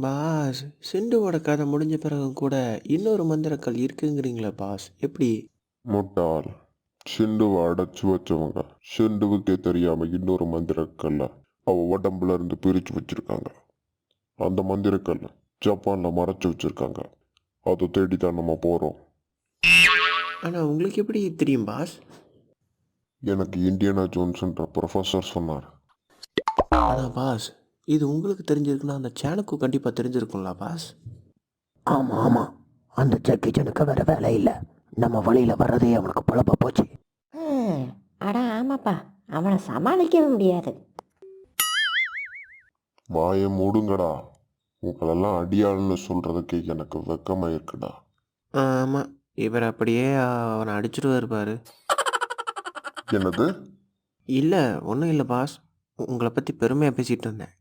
Pass, சிண்டுவோட கதை முடிஞ்ச பிறகும் கூட இன்னொரு மந்திரக்கல் இருக்குங்கிறீங்களா பாஸ்? எப்படி? முட்டாள். ஷிண்டுவை அடைச்சு வச்சவங்க ஷிண்டுவுக்கே தெரியாம இன்னொரு மந்திரக்கல்ல அவ உடம்புல இருந்து பிரிச்சு வச்சிருக்காங்க. அந்த மந்திரக்கல்ல ஜப்பான்ல மறைச்சு வச்சிருக்காங்க. அதை தேடி தான் நம்ம போறோம். ஆனால் உங்களுக்கு எப்படி தெரியும் பாஸ்? எனக்கு இந்தியானா ஜோன்ஸ்ன்ற ப்ரொஃபஸர் சொன்னார். ஆனால் பாஸ், இது உங்களுக்கு தெரிஞ்சிருக்குன்னா அந்த சேனுக்கும் கண்டிப்பாக தெரிஞ்சிருக்கும்ல பாஸ்? ஆமாம் ஆமாம், அந்த ஜக்கிச்சனுக்கு வேற வேலை இல்லை. நம்ம வழியில் வர்றதே அவனுக்கு பொழப்பா போச்சு. அடா ஆமாப்பா, அவனை சமாளிக்கவே முடியாது. வாயை மூடுங்கடா. உங்களெல்லாம் அடியாள்னு சொல்றதுக்கு எனக்கு வெக்கமா இருக்குடா. ஆமாம், இவர் அப்படியே அவனை அடிச்சுட்டு பாரு. என்னது? இல்லை, ஒன்றும் இல்லை பாஸ், உங்களை பற்றி பெருமையாக பேசிகிட்டு இருந்தேன்.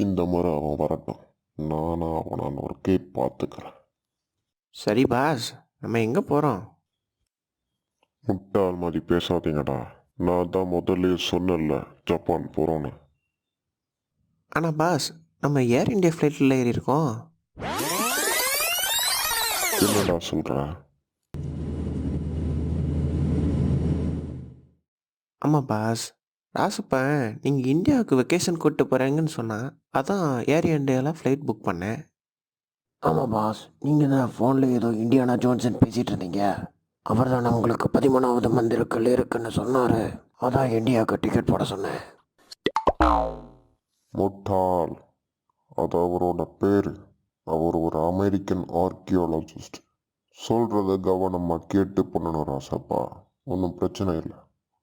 இந்த முறை அவன் வரட்டும். நானா அவனை ஒரு கேப் பார்த்துக்கிறேன். சரி பாஸ், நம்ம எங்கே போகிறோம்? முட்டாள் மாதிரி பேசாதீங்கடா. நான் தான் முதல்ல சொன்னேன்ல ஜப்பான் போகிறோன்னு. ஆனால் பாஸ், நம்ம ஏர் இந்தியா ஃப்ளைட்டில் ஏறி இருக்கோம். என்னடா சொல்ற? ஆமாம் பாஸ், ராசப்பன் நீங்கள் இந்தியாவுக்கு வெக்கேஷன் கூப்பிட்டு போகிறீங்கன்னு சொன்னால் அதான் ஏர் இந்தியாவில் ஃப்ளைட் புக் பண்ணேன். ஆமாம் பாஸ், நீங்கள் தான் ஃபோனில் ஏதோ இந்தியானா ஜோன்சன் பேசிகிட்டு இருந்தீங்க. அவர் தானே உங்களுக்கு 13வது மந்திரக்கல் இருக்குன்னு சொன்னார். அதான் இந்தியாவுக்கு டிக்கெட் போட சொன்னேன். முட்டாள். அது அவரோட பேர். அவர் ஒரு அமெரிக்கன் ஆர்கியாலஜிஸ்ட். சொல்கிறத கவனமாக கேட்டு பண்ணணும் ராசப்பா. ஒன்றும் பிரச்சனை இல்லை.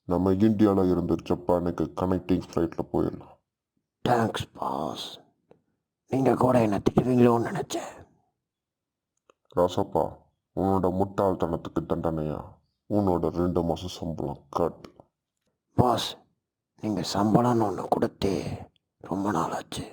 நம்ம இந்தியாவில் இருந்து ஜப்பானுக்கு கனெக்டிங் ஃப்ளைட்டில் போயிடலாம். Thanks pass. நீங்கள் கூட என்ன திட்டுவீங்களோன்னு நினச்சேன். ராசப்பா, உன்னோட முட்டாள்தனத்துக்கு தண்டனையா உன்னோட 2 மாதம் சம்பளம் கட். பாஸ், நீங்கள் சம்பளம்னு ஒன்று கொடுத்தே ரொம்ப நாள் ஆச்சு.